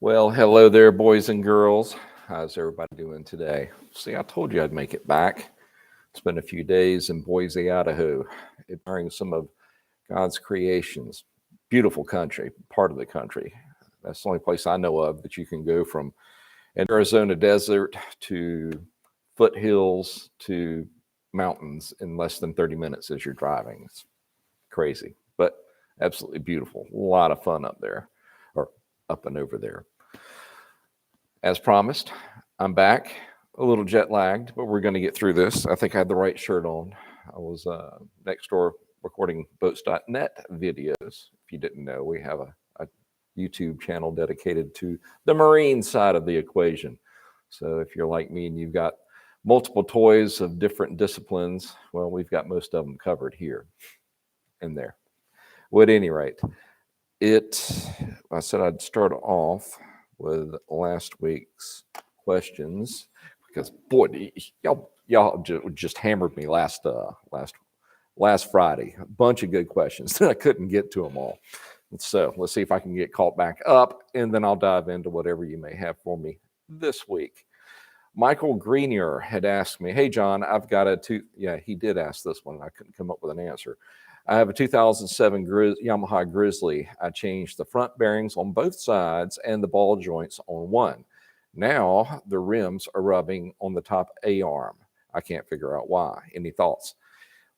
Well, hello there, boys and girls. How's everybody doing today? See, I told you I'd make it back. It's been a few days in Boise, Idaho, admiring some of God's creations. Beautiful country, part of the country. That's the only place I know of that you can go from an Arizona desert to foothills to mountains in less than 30 minutes as you're driving. It's crazy, but absolutely beautiful. A lot of fun up there, or up and over there. As promised, I'm back, a little jet lagged, but we're going to get through this. I think I had the right shirt on. I was next door recording boats.net videos. If you didn't know, we have a YouTube channel dedicated to the marine side of the equation. So if you're like me and you've got multiple toys of different disciplines, well, we've got most of them covered here and there. Well, at any rate, I said I'd start off with last week's questions because boy, y'all just hammered me last Friday. A bunch of good questions. I couldn't get to them all. So let's see if I can get caught back up, and then I'll dive into whatever you may have for me this week. Michael Greenier had asked me, "Hey John, I've got he did ask this one. I couldn't come up with an answer. I have a 2007 Yamaha Grizzly. I changed the front bearings on both sides and the ball joints on one. Now the rims are rubbing on the top A-arm. I can't figure out why. Any thoughts?"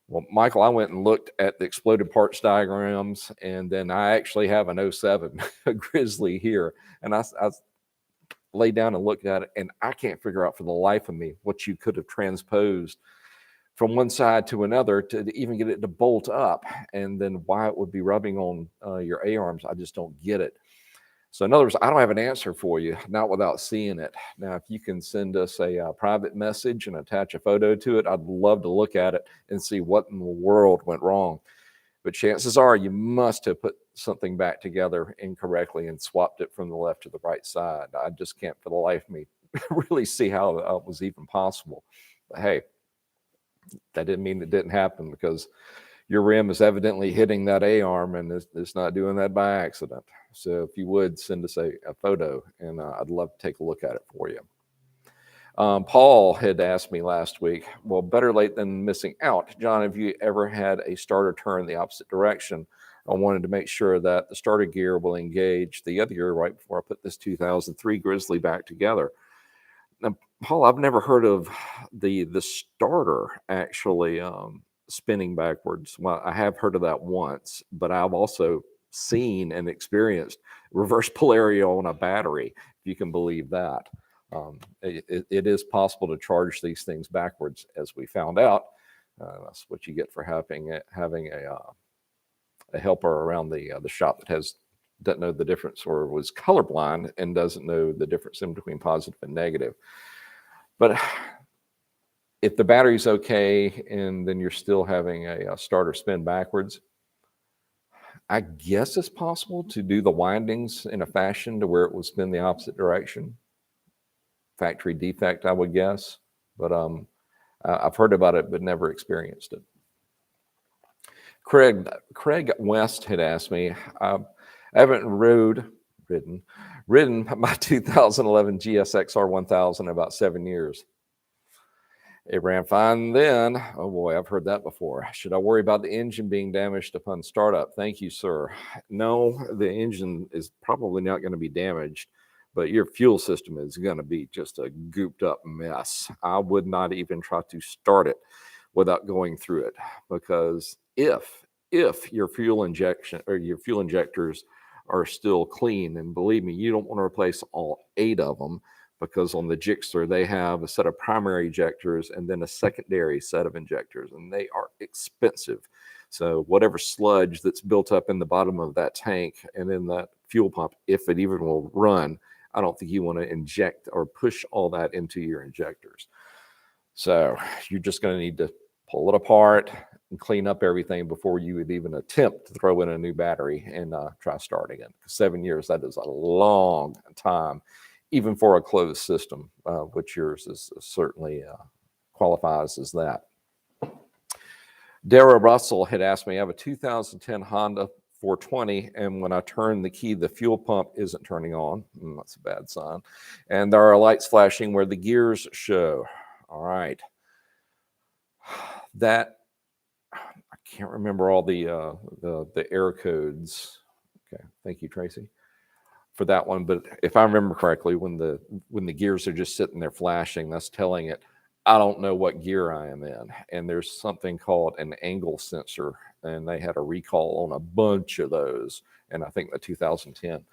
Well, Michael, I went and looked at the exploded parts diagrams, and then I actually have an '07 Grizzly here. And I laid down and looked at it, and I can't figure out for the life of me what you could have transposed from one side to another to even get it to bolt up, and then why it would be rubbing on your A-arms. I just don't get it. So in other words, I don't have an answer for you, not without seeing it. Now, if you can send us a private message and attach a photo to it, I'd love to look at it and see what in the world went wrong. But chances are you must have put something back together incorrectly and swapped it from the left to the right side. I just can't for the life of me really see how that was even possible. But hey, that didn't mean it didn't happen, because your rim is evidently hitting that A-arm and it's not doing that by accident. So if you would send us a photo, and I'd love to take a look at it for you. Paul had asked me last week, well, better late than missing out. John, have you ever had a starter turn the opposite direction? I wanted to make sure that the starter gear will engage the other gear right before I put this 2003 Grizzly back together. Now, Paul, I've never heard of the starter actually spinning backwards. Well, I have heard of that once, but I've also seen and experienced reverse polarity on a battery, if you can believe that. It is possible to charge these things backwards, as we found out. That's what you get for having a helper around the shop that doesn't know the difference, or was colorblind and doesn't know the difference in between positive and negative. But if the battery's okay and then you're still having a starter spin backwards, I guess it's possible to do the windings in a fashion to where it will spin the opposite direction. Factory defect, I would guess. But I've heard about it but never experienced it. Craig West had asked me, I haven't ridden my 2011 GSX-R 1000 in about 7 years. It ran fine then. Oh boy, I've heard that before. Should I worry about the engine being damaged upon startup? Thank you, sir. No, the engine is probably not going to be damaged, but your fuel system is going to be just a gooped up mess. I would not even try to start it without going through it, because if your fuel injection or your fuel injectors are still clean, and believe me, you don't want to replace all 8 of them, because on the Gixxer they have a set of primary injectors and then a secondary set of injectors, and they are expensive. So whatever sludge that's built up in the bottom of that tank and in that fuel pump, if it even will run, I don't think you want to inject or push all that into your injectors. So you're just going to need to pull it apart and clean up everything before you would even attempt to throw in a new battery and try starting it. 7 years, that is a long time, even for a closed system, which yours is certainly qualifies as that. Dara Russell had asked me, I have a 2010 Honda 420, and when I turn the key, the fuel pump isn't turning on. That's a bad sign. And there are lights flashing where the gears show. All right. That, I can't remember all the error codes. Okay, thank you, Tracy, for that one. But if I remember correctly, when the gears are just sitting there flashing, that's telling it, I don't know what gear I am in. And there's something called an angle sensor, and they had a recall on a bunch of those. And I think the 2010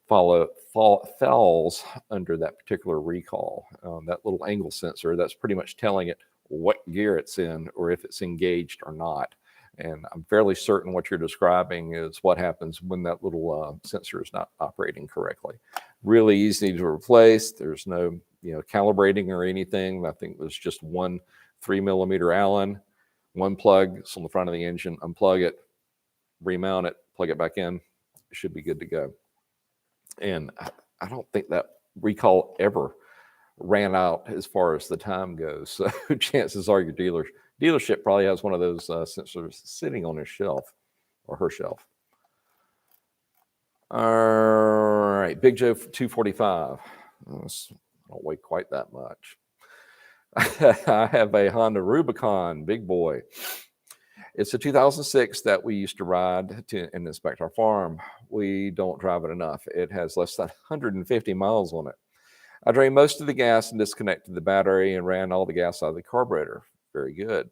falls under that particular recall. That little angle sensor, that's pretty much telling it what gear it's in or if it's engaged or not. And I'm fairly certain what you're describing is what happens when that little sensor is not operating correctly. Really easy to replace. There's no calibrating or anything. I think there's just one 3mm Allen, one plug. It's on the front of the engine. Unplug it, remount it, plug it back in. It should be good to go. And I don't think that recall ever ran out as far as the time goes. So chances are your dealership probably has one of those sensors sitting on his shelf or her shelf. All right, Big Joe 245. I don't weigh quite that much. I have a Honda Rubicon, big boy. It's a 2006 that we used to ride to and inspect our farm. We don't drive it enough. It has less than 150 miles on it. I drained most of the gas and disconnected the battery and ran all the gas out of the carburetor. Very good.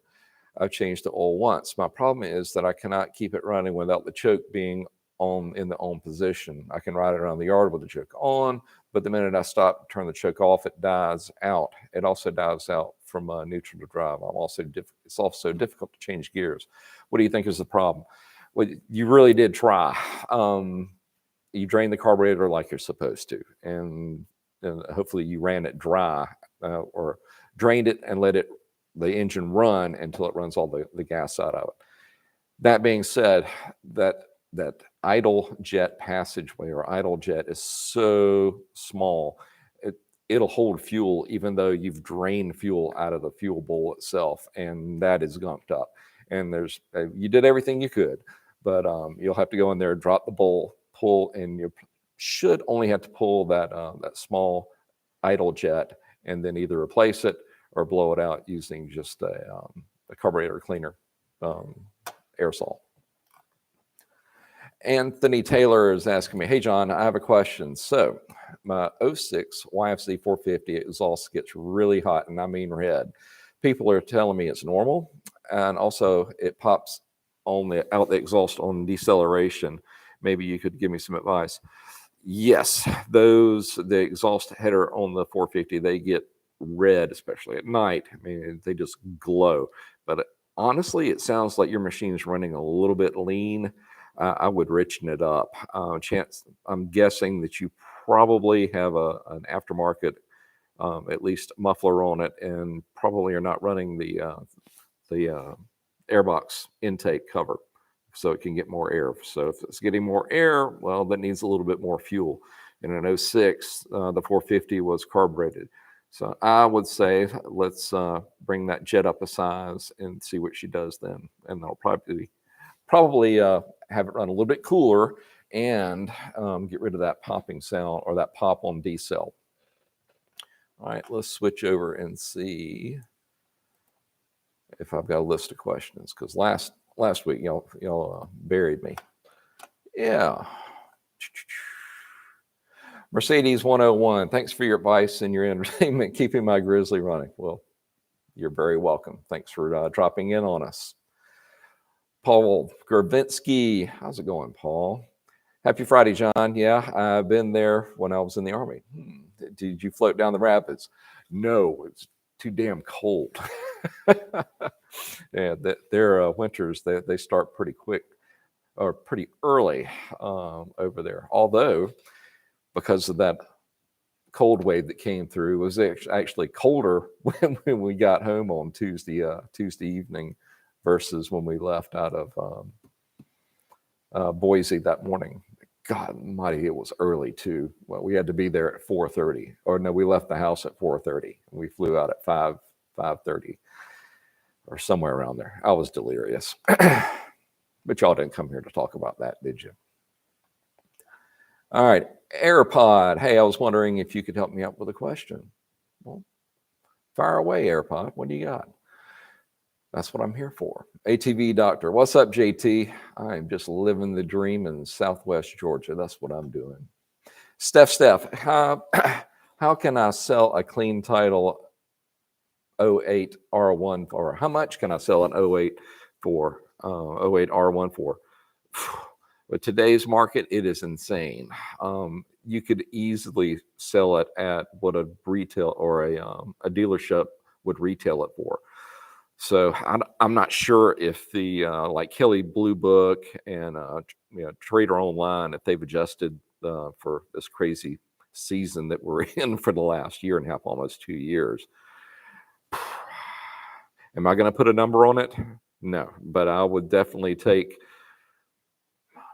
I've changed the oil once. My problem is that I cannot keep it running without the choke being in the on position. I can ride it around the yard with the choke on, but the minute I stop and turn the choke off, it dies out. It also dies out from neutral to drive. It's also difficult to change gears. What do you think is the problem? Well, you really did try. You drained the carburetor like you're supposed to, and hopefully you ran it dry or drained it and let the engine run until it runs all the gas out of it. That being said, that idle jet passageway or idle jet is so small, it'll hold fuel even though you've drained fuel out of the fuel bowl itself, and that is gunked up. And you did everything you could, but you'll have to go in there, drop the bowl, pull, and you should only have to pull that small idle jet and then either replace it or blow it out using just a carburetor cleaner aerosol. Anthony Taylor is asking me, hey, John, I have a question. So my 06 YFC 450 exhaust gets really hot, and I mean red. People are telling me it's normal, and also it pops out the exhaust on deceleration. Maybe you could give me some advice. Yes, the exhaust header on the 450, they get red, especially at night. I mean, they just glow. But honestly, it sounds like your machine's running a little bit lean. I would richen it up. I'm guessing that you probably have an aftermarket, at least muffler on it, and probably are not running the airbox intake cover, so it can get more air. So if it's getting more air, well, that needs a little bit more fuel. In an 06, the 450 was carbureted. So I would say let's bring that jet up a size and see what she does then. And I'll probably have it run a little bit cooler and get rid of that popping sound or that pop on decel. All right, let's switch over and see if I've got a list of questions, because last week y'all buried me. Yeah. Mercedes 101, thanks for your advice and your entertainment keeping my Grizzly running. Well, you're very welcome. Thanks for dropping in on us. Paul Gervinsky, how's it going, Paul? Happy Friday, John. Yeah, I've been there when I was in the Army. Did you float down the rapids? No, it's too damn cold. Yeah, their winters, they start pretty quick or pretty early over there. Although, because of that cold wave that came through, it was actually colder when we got home on Tuesday evening versus when we left out of Boise that morning. God almighty, it was early too. Well, we had to be there at 4:30. Or no, we left the house at 4:30. We flew out at 5:30 or somewhere around there. I was delirious. But y'all didn't come here to talk about that, did you? All right, AirPod. Hey, I was wondering if you could help me out with a question. Well, fire away, AirPod. What do you got? That's what I'm here for. ATV Doctor. What's up, JT? I'm just living the dream in Southwest Georgia. That's what I'm doing. Steph, how can I sell a clean title 08 R1 for? How much can I sell an 08 for? 08 R1 for? With today's market, it is insane. You could easily sell it at what a retail or a dealership would retail it for. So I'm not sure if the like Kelly Blue Book and Trader Online, if they've adjusted for this crazy season that we're in for the last year and a half, almost 2 years. Am I going to put a number on it? No, but I would definitely take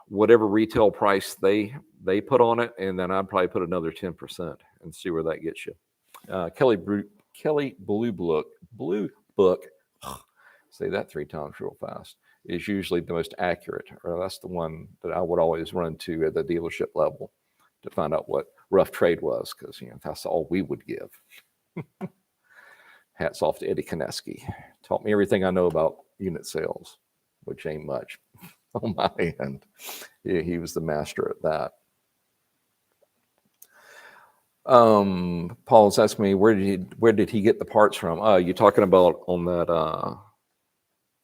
whatever retail price they put on it, and then I'd probably put another 10% and see where that gets you. Kelly Blue Book. Say that 3 times real fast, is usually the most accurate, or that's the one that I would always run to at the dealership level to find out what rough trade was, because that's all we would give. Hats off to Eddie Koneski. Taught me everything I know about unit sales, which ain't much on my end. Yeah, he was the master at that. Paul's asking me, where did he get the parts from? You talking about on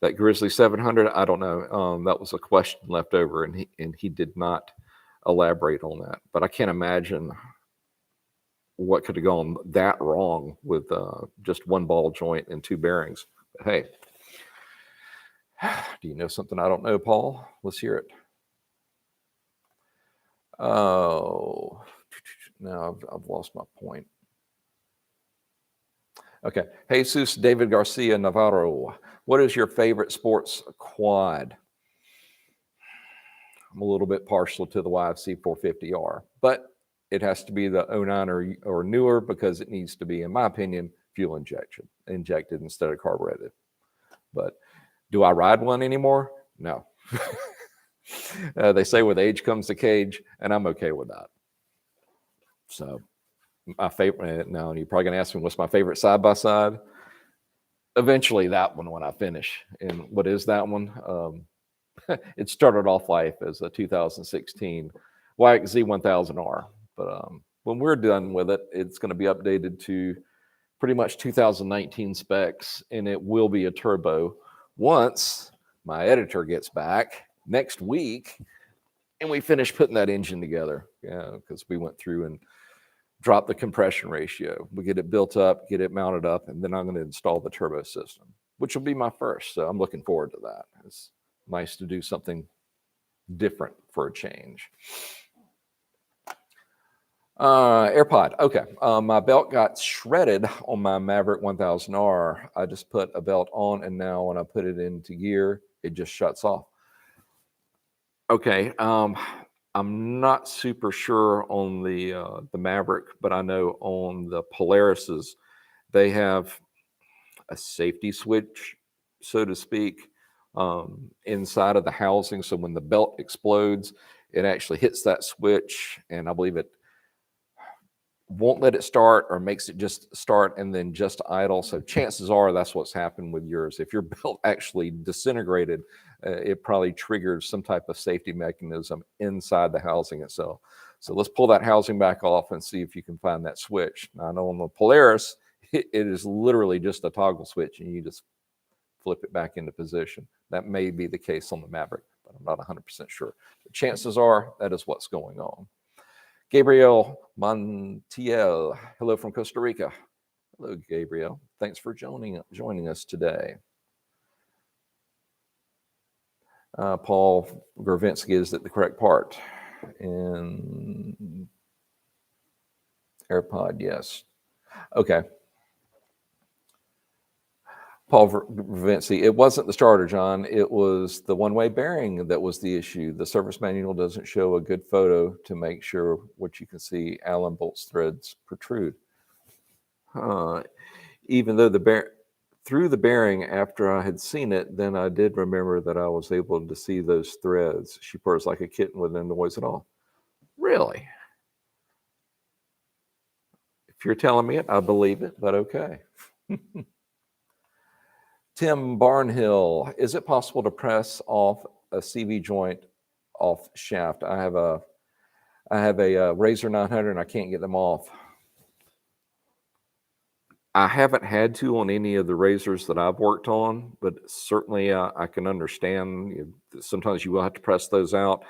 that Grizzly 700? I don't know. That was a question left over, and he did not elaborate on that. But I can't imagine what could have gone that wrong with just one ball joint and 2 bearings. But hey, do you know something I don't know, Paul? Let's hear it. Oh, now I've lost my point. Okay. Jesus David Garcia Navarro. What is your favorite sports quad? I'm a little bit partial to the YFC 450R, but it has to be the 09 or newer, because it needs to be, in my opinion, fuel injected instead of carbureted. But do I ride one anymore? No. They say with age comes the cage, and I'm okay with that. So my favorite, now you're probably going to ask me, what's my favorite side-by-side? Eventually that one when I finish. And what is that one? It started off life as a 2016 YXZ1000R. But when we're done with it, it's going to be updated to pretty much 2019 specs, and it will be a turbo once my editor gets back next week and we finish putting that engine together. Yeah, because we went through and dropped the compression ratio. We get it built up, get it mounted up, and then I'm going to install the turbo system, which will be my first. So I'm looking forward to that. It's nice to do something different for a change. AirPod. Okay. My belt got shredded on my Maverick 1000R. I just put a belt on, and now when I put it into gear, it just shuts off. Okay. I'm not super sure on the Maverick, but I know on the Polarises, they have a safety switch, so to speak, inside of the housing. So when the belt explodes, it actually hits that switch, and I believe it won't let it start, or makes it just start and then just idle. So chances are that's what's happened with yours. If your belt actually disintegrated, it probably triggered some type of safety mechanism inside the housing itself. So let's pull that housing back off and see if you can find that switch. Now, I know on the Polaris, it is literally just a toggle switch, and you just flip it back into position. That may be the case on the Maverick, but I'm not 100% sure. But chances are that is what's going on. Gabriel Montiel, hello from Costa Rica. Hello, Gabriel. Thanks for joining us today. Paul Gravinsky, is it the correct part? In AirPod, yes. Okay. Paul Gravinsky, it wasn't the starter, John. It was the one-way bearing that was the issue. The service manual doesn't show a good photo to make sure what you can see Allen bolts threads protrude. Even though the through the bearing after I had seen it, then I did remember that I was able to see those threads. She purrs like a kitten with no noise at all. Really? If you're telling me it, I believe it, but okay. Tim Barnhill, is it possible to press off a CV joint off shaft? I have a Razor 900 and I can't get them off. I haven't had to on any of the razors that I've worked on, but certainly I can understand. Sometimes you will have to press those out.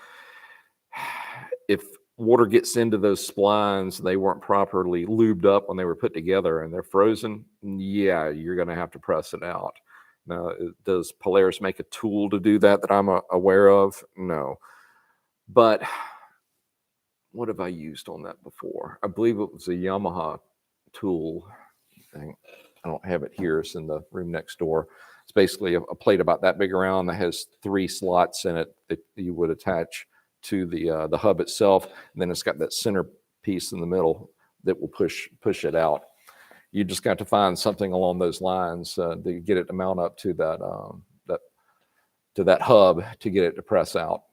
If water gets into those splines, they weren't properly lubed up when they were put together and they're frozen, yeah, you're going to have to press it out. Now, does Polaris make a tool to do that I'm aware of? No. But what have I used on that before? I believe it was a Yamaha tool. I don't have it here. It's in the room next door. It's basically a plate about that big around that has 3 slots in it that you would attach to the hub itself. And then it's got that center piece in the middle that will push it out. You just got to find something along those lines to get it to mount up to that hub to get it to press out.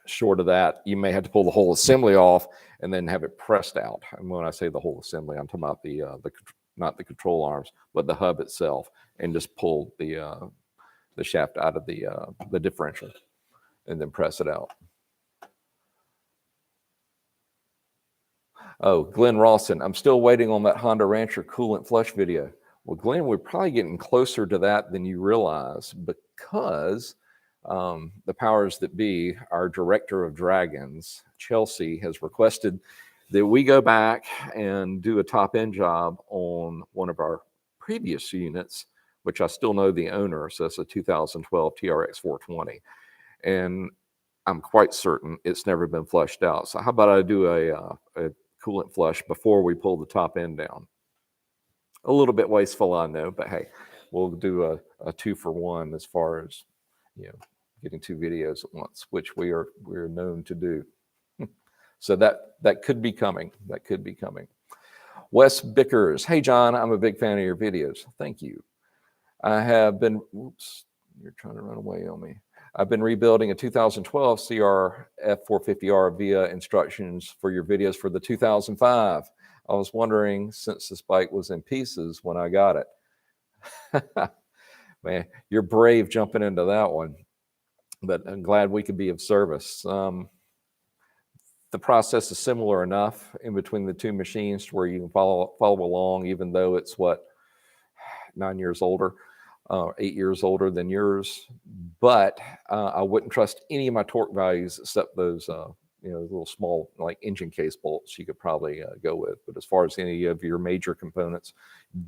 Short of that, you may have to pull the whole assembly off and then have it pressed out. And when I say the whole assembly, I'm talking about the not the control arms, but the hub itself, and just pull the shaft out of the differential and then press it out. Oh, Glenn Rawson, I'm still waiting on that Honda Rancher coolant flush video. Well, Glenn, we're probably getting closer to that than you realize, because the powers that be, our director of Dragons, Chelsea, has requested that we go back and do a top end job on one of our previous units, which I still know the owner. So it's a 2012 TRX 420. And I'm quite certain it's never been flushed out. So how about I do a coolant flush before we pull the top end down? A little bit wasteful, I know, but hey, we'll do a 2-for-1 as far as, getting 2 videos at once, which we're known to do. So that could be coming. That could be coming. Wes Bickers, hey John, I'm a big fan of your videos. Thank you. I have been, whoops, you're trying to run away on me. I've been rebuilding a 2012 CR F450R via instructions for your videos for the 2005. I was wondering, since this bike was in pieces when I got it. Man, you're brave jumping into that one, but I'm glad we could be of service. The process is similar enough in between the 2 machines where you can follow along, even though it's 9 years older, 8 years older than yours. But I wouldn't trust any of my torque values except those little small like engine case bolts you could probably go with. But as far as any of your major components,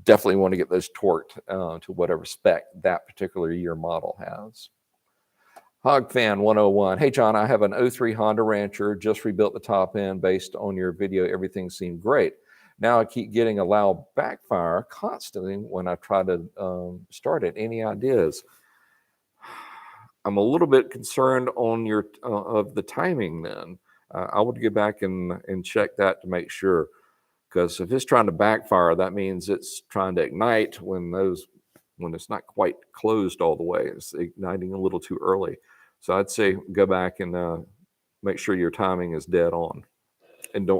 definitely want to get those torqued to whatever spec that particular year model has. Hogfan 101. Hey, John, I have an 03 Honda Rancher, just rebuilt the top end. Based on your video, everything seemed great. Now I keep getting a loud backfire constantly when I try to start it. Any ideas? I'm a little bit concerned on your of the timing then. I would get back and check that to make sure, because if it's trying to backfire, that means it's trying to ignite when it's not quite closed all the way. It's igniting a little too early. So I'd say go back and make sure your timing is dead on, and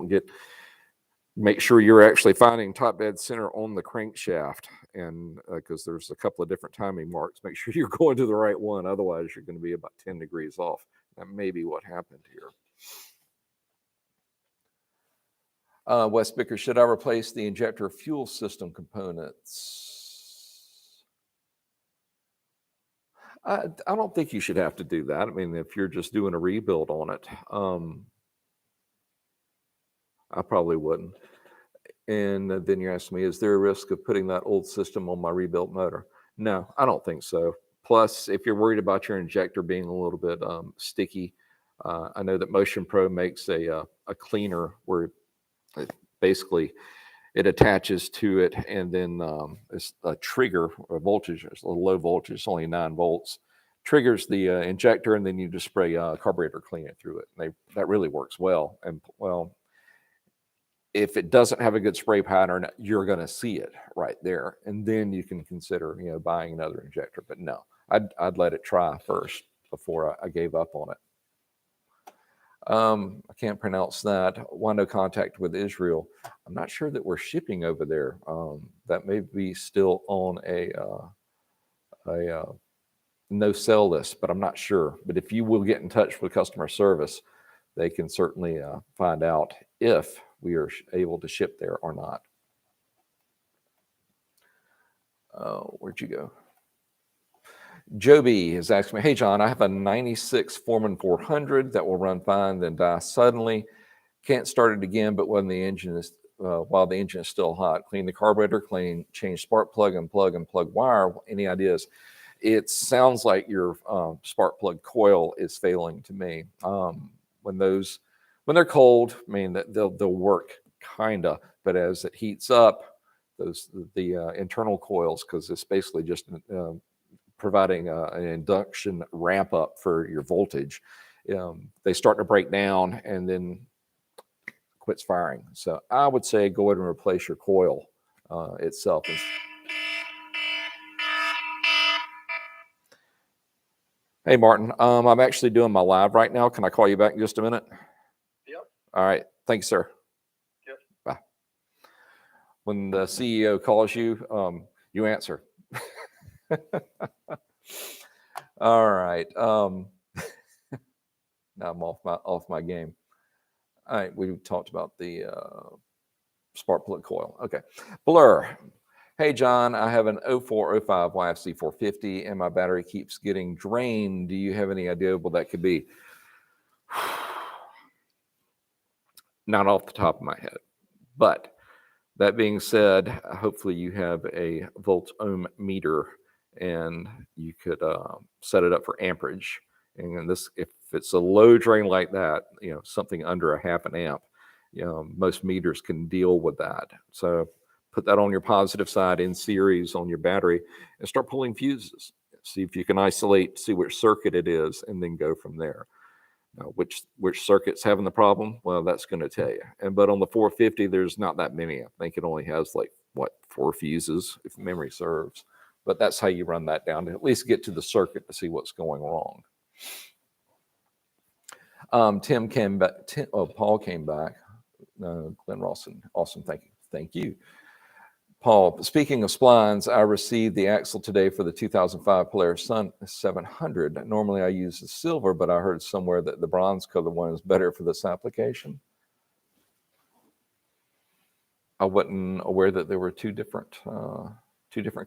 make sure you're actually finding top dead center on the crankshaft, and because there's a couple of different timing marks. Make sure you're going to the right one. Otherwise, you're going to be about 10 degrees off. That may be what happened here. Wes Bicker, should I replace the injector fuel system components? I don't think you should have to do that. I mean, if you're just doing a rebuild on it, I probably wouldn't. And then you asked me, is there a risk of putting that old system on my rebuilt motor? No, I don't think so. Plus, if you're worried about your injector being a little bit sticky, I know that Motion Pro makes a cleaner where it attaches to it, and then it's a trigger, a voltage, it's a low voltage, it's only 9 volts, triggers the injector, and then you just spray carburetor cleaner through it. That really works well. And well, if it doesn't have a good spray pattern, you're going to see it right there, and then you can consider buying another injector. But no, I'd let it try first before I gave up on it. I can't pronounce that. Why no contact with Israel? I'm not sure that we're shipping over there. That may be still on a no sell list, but I'm not sure. But if you will get in touch with customer service, they can certainly find out if we are able to ship there or not. Where'd you go? Joby is asking me, hey, John, I have a 96 Foreman 400 that will run fine, then die suddenly. Can't start it again, but when the engine is, while the engine is still hot. Clean the carburetor, change spark plug and plug wire. Any ideas? It sounds like your spark plug coil is failing to me. When they're cold, I mean, they'll work kinda, but as it heats up, the internal coils, because it's basically just providing an induction ramp up for your voltage, they start to break down and then quits firing. So I would say go ahead and replace your coil itself. Hey, Martin, I'm actually doing my live right now. Can I call you back in just a minute? Yep. All right. Thanks, sir. Yep. Bye. When the CEO calls you, you answer. All right. Now I'm off my game. All right. We talked about the spark plug coil. Okay. Blur. Hey, John, I have an 0405 YFC 450 and my battery keeps getting drained. Do you have any idea what that could be? Not off the top of my head. But that being said, hopefully you have a volt ohm meter and you could set it up for amperage. And this, if it's a low drain like that, something under a half an amp, most meters can deal with that. So put that on your positive side in series on your battery and start pulling fuses. See if you can isolate, see which circuit it is, and then go from there. Now, which circuit's having the problem? Well, that's going to tell you. But on the 450, there's not that many. I think it only has 4 fuses, if memory serves. But that's how you run that down to at least get to the circuit to see what's going wrong. Tim came back. Paul came back. Glenn Rawson. Awesome. Thank you. Paul, speaking of splines, I received the axle today for the 2005 Polaris Sun 700. Normally I use the silver, but I heard somewhere that the bronze color one is better for this application. I wasn't aware that there were two different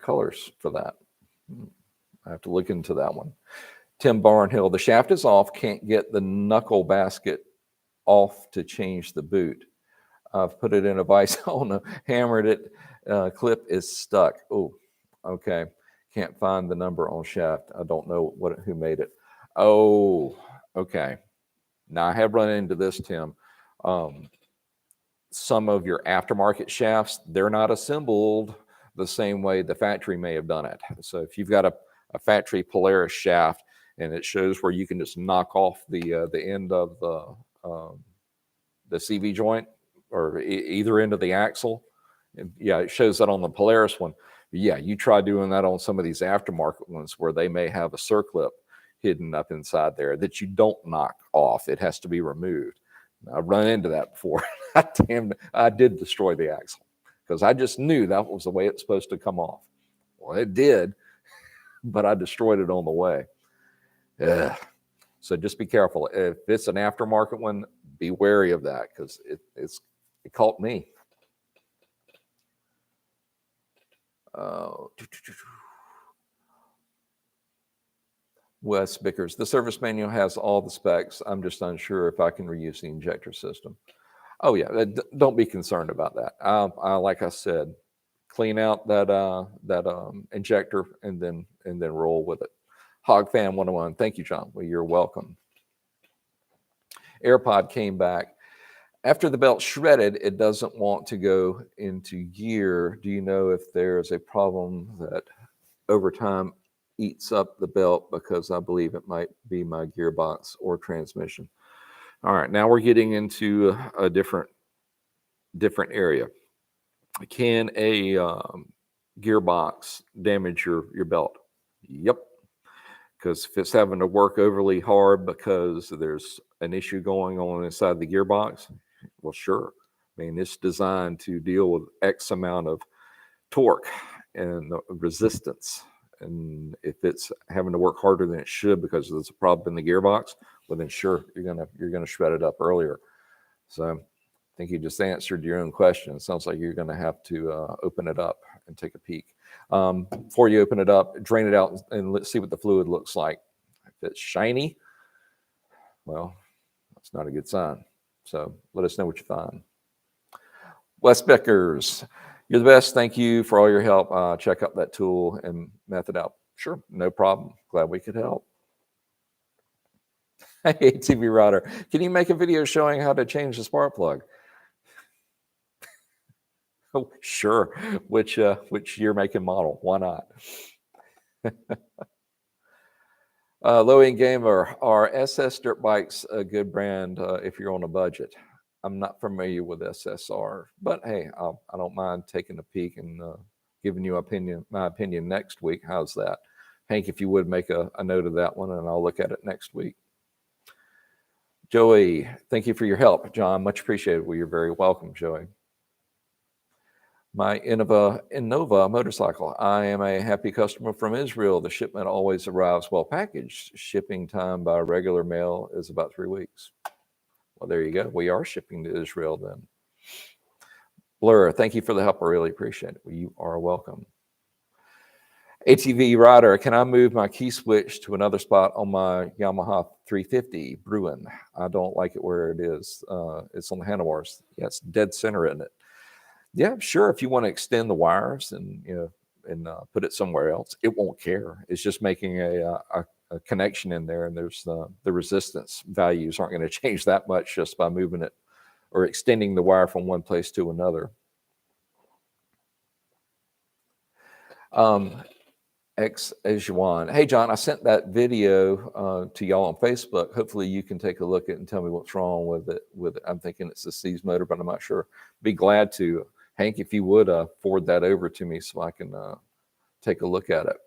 colors for that. I have to look into that one. Tim Barnhill, the shaft is off, can't get the knuckle basket off to change the boot. I've put it in a vise. Oh no, hammered it. Clip is stuck. Oh, okay. Can't find the number on shaft. I don't know who made it. Oh, okay. Now I have run into this, Tim. Some of your aftermarket shafts, they're not assembled the same way the factory may have done it. So if you've got a factory Polaris shaft and it shows where you can just knock off the end of the CV joint or either end of the axle, yeah, it shows that on the Polaris one. Yeah, you try doing that on some of these aftermarket ones where they may have a circlip hidden up inside there that you don't knock off. It has to be removed. I've run into that before. I did destroy the axle because I just knew that was the way it's supposed to come off. Well, it did, but I destroyed it on the way. Yeah. So just be careful. If it's an aftermarket one, be wary of that because it caught me. Wes Bickers, the service manual has all the specs. I'm just unsure if I can reuse the injector system. Oh yeah, don't be concerned about that. Like I said, clean out that injector and then roll with it. Hog Fan 101. Thank you, John. Well, you're welcome. AirPod came back. After the belt shredded, it doesn't want to go into gear. Do you know if there's a problem that over time eats up the belt? Because I believe it might be my gearbox or transmission. All right, now we're getting into a different different area. Can a gearbox damage your belt? Yep. Because if it's having to work overly hard because there's an issue going on inside the gearbox, well, sure. I mean, it's designed to deal with X amount of torque and resistance. And if it's having to work harder than it should because there's a problem in the gearbox, well, then sure, you're gonna shred it up earlier. So I think you just answered your own question. It sounds like you're going to have to open it up and take a peek. Before you open it up, drain it out and let's see what the fluid looks like. If it's shiny, well, that's not a good sign. So let us know what you find. Wes Beckers, you're the best. Thank you for all your help. Check out that tool and method out. Sure, no problem. Glad we could help. Hey, TV Router, can you make a video showing how to change the spark plug? Oh, sure. Which year, make, and model? Why not? Low-end gamer, are SS dirt bikes a good brand if you're on a budget? I'm not familiar with SSR, but hey, I don't mind taking a peek and giving you my opinion next week. How's that? Hank, if you would make a note of that one, and I'll look at it next week. Joey, thank you for your help. John, much appreciated. Well, you're very welcome, Joey. My Innova motorcycle. I am a happy customer from Israel. The shipment always arrives well packaged. Shipping time by regular mail is about 3 weeks. Well, there you go. We are shipping to Israel then. Blur, thank you for the help. I really appreciate it. Well, you are welcome. ATV Rider, can I move my key switch to another spot on my Yamaha 350 Bruin? I don't like it where it is. It's on the handlebars. Yeah, it's dead center, isn't it? Yeah, sure. If you want to extend the wires and put it somewhere else, it won't care. It's just making a connection in there, and there's the resistance values aren't going to change that much just by moving it or extending the wire from one place to another. X Ajuan. Hey, John, I sent that video to y'all on Facebook. Hopefully you can take a look at it and tell me what's wrong with it. I'm thinking it's the C's motor, but I'm not sure. Be glad to. Hank, if you would forward that over to me so I can take a look at it.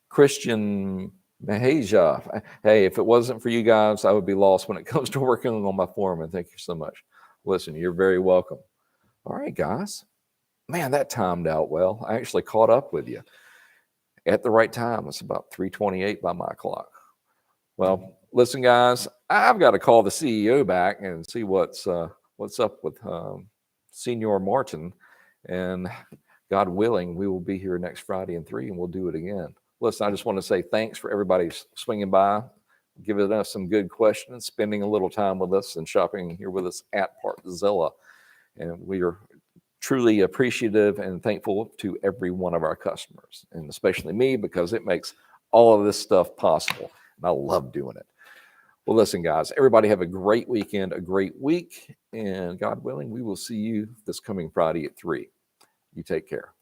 Christian Mahaja. Hey, if it wasn't for you guys, I would be lost when it comes to working on my foreman. Thank you so much. Listen, you're very welcome. All right, guys. Man, that timed out well. I actually caught up with you at the right time. It's about 3:28 by my clock. Well, listen, guys, I've got to call the CEO back and see what's up with Senior Martin. And God willing, we will be here next Friday at 3, and we'll do it again. Listen, I just want to say thanks for everybody swinging by, giving us some good questions, spending a little time with us, and shopping here with us at Partzilla. And we are truly appreciative and thankful to every one of our customers, and especially me, because it makes all of this stuff possible. And I love doing it. Well, listen, guys, everybody have a great weekend, a great week, and God willing, we will see you this coming Friday at 3. You take care.